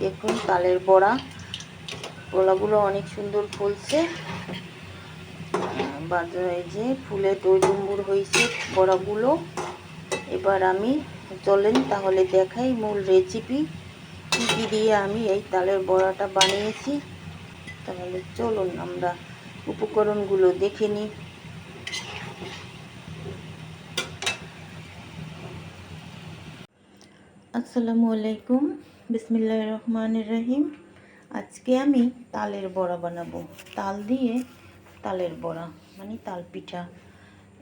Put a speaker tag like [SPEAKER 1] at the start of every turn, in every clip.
[SPEAKER 1] দেখুন তালের বড়া, গোলাগুলো অনেক সুন্দর ফুলছে। এই যে ফুলে টইটুম্বুর হয়েছে বড়াগুলো। এবার আমি চলেন তাহলে দেখাই মূল রেসিপি কী কী দিয়ে আমি এই তালের বড়াটা বানিয়েছি। তাহলে চলুন আমরা উপকরণগুলো দেখে নিই। আসসালামু আলাইকুম, বিসমিল্লাহির রহমানির রহিম। আজকে আমি তালের বড়া বানাবো। তাল দিয়ে তালের বড়া মানে তাল পিঠা।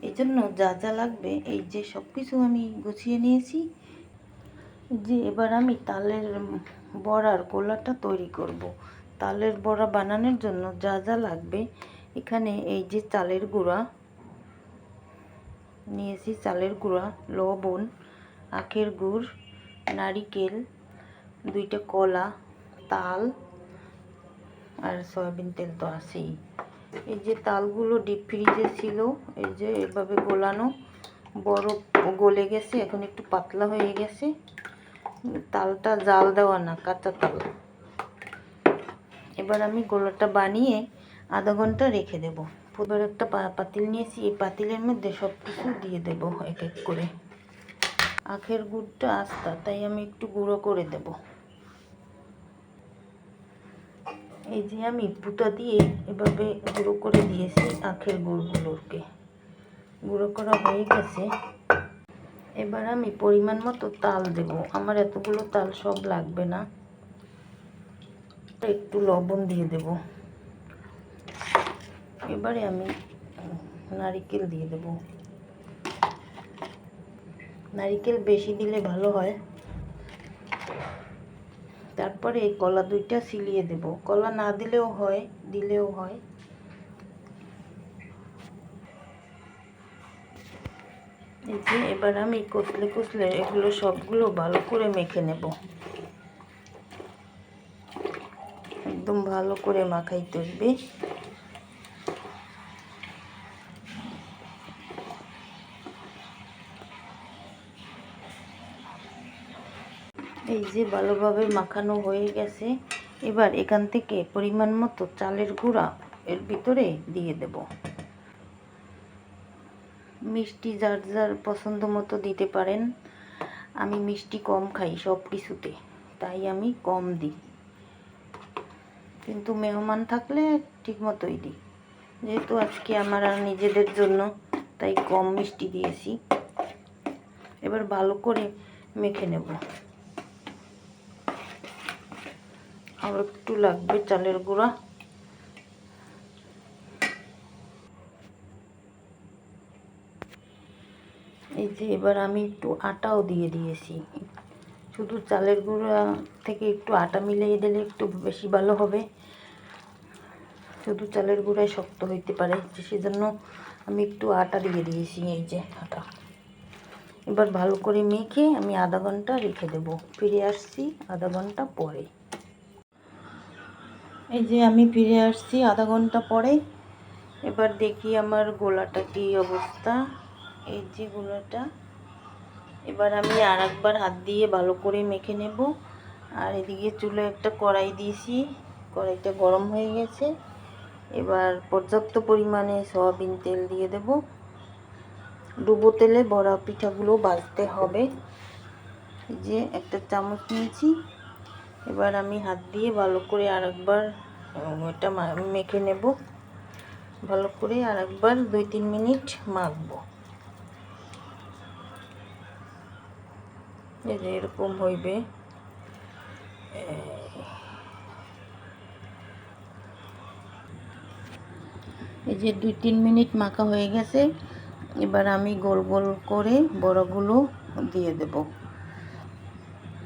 [SPEAKER 1] এই জন্য যা যা লাগবে এই যে সব কিছু আমি গুছিয়ে নিয়েছি। যে এবার আমি তালের বড়ার গোলাটা তৈরি করব। তালের বড়া বানানোর জন্য যা যা লাগবে, এখানে এই যে চালের গুঁড়া নিয়েছি, চালের গুঁড়া, লবণ, আখের গুড়, নারিকেল, 2টা কলা, তাল আর সয়াবিন তেল তো আছেই। এই যে তালগুলো ডিপ ফ্রিজে ছিল, এই যে এভাবে গোলানো, বরফ গলে গেছে, এখন একটু পাতলা হয়ে গেছে। তালটা জাল দেওয়া না, কাঁচা তাল। এবার আমি গোলাটা বানিয়ে আধা ঘন্টা রেখে দেব। এবার একটা পাতিল নিয়েছি, এই পাতিলের মধ্যে সব কিছু দিয়ে দেব এক এক করে। আখের গুড়টা আস্তা, তাই আমি একটু গুঁড়ো করে দেব। এই যে আমি পুঁতা দিয়ে এভাবে গুঁড়ো করে দিয়েছি আখের গুড়গুলোকে। গুঁড়ো করা হয়ে গেছে। এবার আমি পরিমাণ মতো তাল দেব। আমার এতগুলো তাল সব লাগবে না। একটু লবণ দিয়ে দেব। এবারে আমি নারিকেল দিয়ে দেব। নারিকেল বেশি দিলে ভালো হয়। তারপরে এই কলা 2টা ছিলিয়ে দেব। কলা না দিলেও হয়, দিলেও হয়। এই যে এবার আমি কচলে কচলে এগুলো সবগুলো ভালো করে মেখে নেব। একদম ভালো করে মাখাইতে হবে। এই যে ভালোভাবে মাখানো হয়ে গেছে। এবার এখান থেকে পরিমাণ মতো চালের গুঁড়া এর ভিতরে দিয়ে দেব। মিষ্টি যার যার পছন্দ মতো দিতে পারেন। আমি মিষ্টি কম খাই সব কিছুতে, তাই আমি কম দিই। কিন্তু মেহমান থাকলে ঠিক মতোই দিই। যেহেতু আজকে আমার আর নিজেদের জন্য, তাই কম মিষ্টি দিয়েছি। এবার ভালো করে মেখে নেব। আর একটু লাগবে চালের গুঁড়া। এই যে এবার আমি একটু আটাও দিয়ে দিয়েছি। শুধু চালের গুঁড়া থেকে একটু আটা মিলিয়ে দিলে একটু বেশি ভালো হবে। শুধু চালের গুঁড়াই শক্ত হইতে পারে, সেজন্য আমি একটু আটা দিয়ে দিয়েছি। এই যে আটা। এবার ভালো করে মেখে আমি আধা ঘন্টা রেখে দেব। ফিরে আসছি আধা ঘন্টা পরে। এই যে আমি ফিরে আসছি আধা ঘন্টা পরে। এবার দেখি আমার গোলাটা কী অবস্থা। এই যে গোলাটা। এবার আমি আরেকবার হাত দিয়ে ভালো করে মেখে নেব। আর এদিকে চুলে একটা কড়াই দিয়েছি, কড়াইটা গরম হয়ে গেছে। এবার পর্যাপ্ত পরিমাণে সয়াবিন তেল দিয়ে দেব। ডুবো তেলে বড়া পিঠাগুলো ভাজতে হবে। যে একটা চামচ নিয়েছি। এবার আমি হাত দিয়ে ভালো করে আরেকবার এটা মেখে নেব। ভালো করে আরেকবার 2-3 মিনিট মাখবো। এই যে এরকম হইবে। এই যে 2-3 মিনিট মাখা হয়ে গেছে। এবার আমি গোল গোল করে বড়গুলো দিয়ে দেব।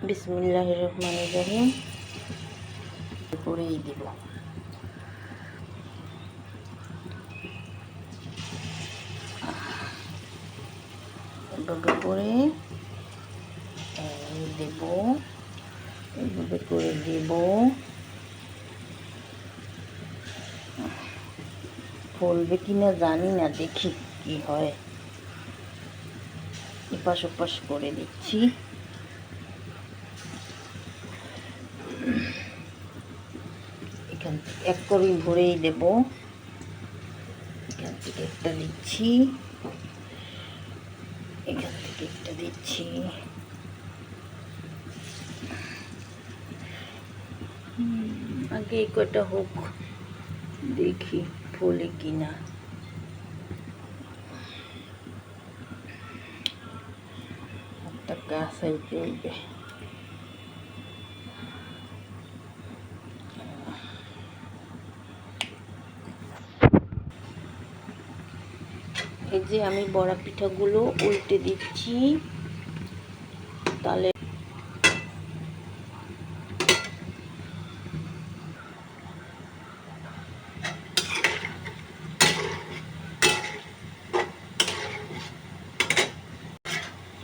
[SPEAKER 1] বিসমিল্লাহির রহমানির রহিম করেই দেব। এভাবে করে দেব, এইভাবে করে দেব। ফলবে কিনা জানি না, দেখি কি হয়। এপাশ ওপাশ করে দিচ্ছি। এখান থেকে এক করে ভরেই দেব। এখান থেকে একটা দিচ্ছি, এখান থেকে একটা দিচ্ছি। আগে এই কটা হোক, দেখি ফলে কিনা। একটা কাঁসাই চলবে। এই যে আমি বড়া পিঠাগুলো উল্টে দিচ্ছি, তাহলে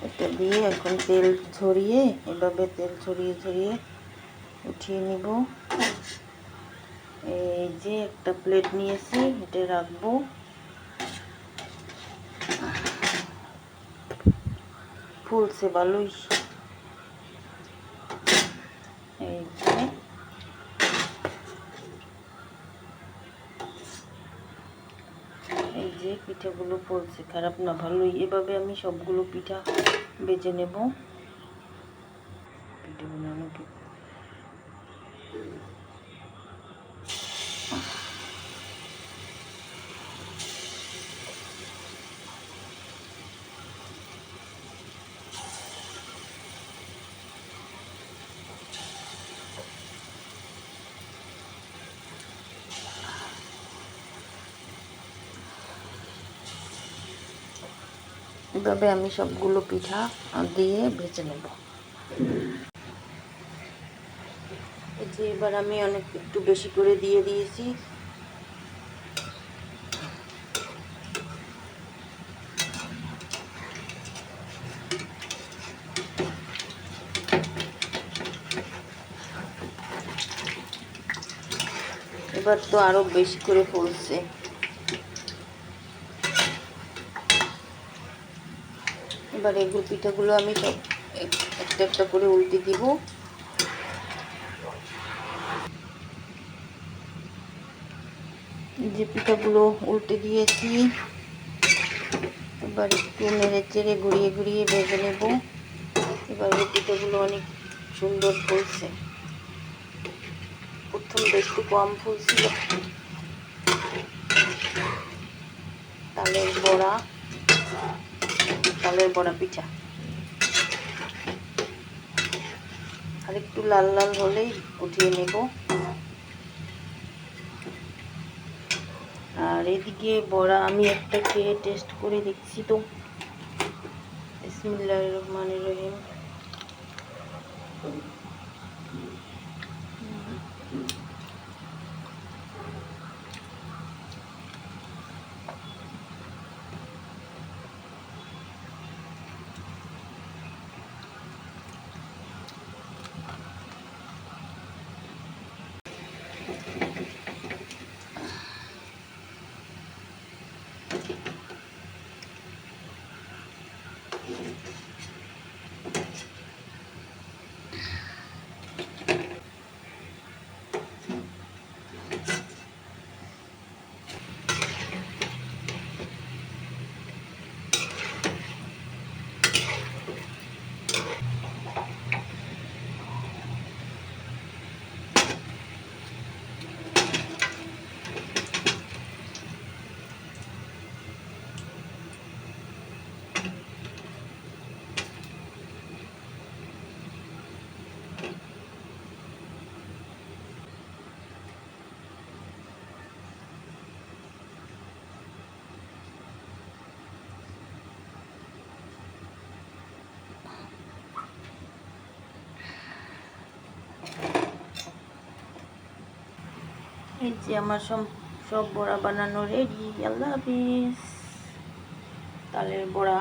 [SPEAKER 1] এটা দিয়ে এখন তেল ছড়িয়ে, এভাবে তেল ছড়িয়ে ছড়িয়ে উঠিয়ে নিব। এই যে একটা প্লেট নিয়েছি, এটা রাখবো। ফুলছে ভালোই। এই যে পিঠাগুলো ফুলছে, খারাপ না, ভালোই। এভাবে আমি সবগুলো পিঠা বেজে নেব। পিঠা বানানো এভাবে আমি সবগুলো পিঠা দিয়ে ভেজে নেব। এই যে এবার আমি একটু বেশি করে দিয়ে দিয়েছি। এবার তো আরো বেশি করে ফুলছে। এবার এগুলো পিঠাগুলো আমি সব একটা একটা করে উল্টে দিব। যে পিঠাগুলো উল্টে দিয়েছি, এবার একটু নেড়ে চেড়ে ঘুরিয়ে ঘুরিয়ে ভেজে নেব। এবার এই পিঠাগুলো অনেক সুন্দর ফুলছে। প্রথমটা একটু কম ফুলছিল। তালের বড়া পিঠা আর একটু লাল লাল হলেই উঠিয়ে নেব। আর এদিকে বড়া আমি একটা খেয়ে টেস্ট করে দেখছি। তো বিসমিল্লাহির রহমানির রহিম। এই যে আমার সব বড়া বানানো রেডি। আল্লাহ হাফিজ। তালের বড়া।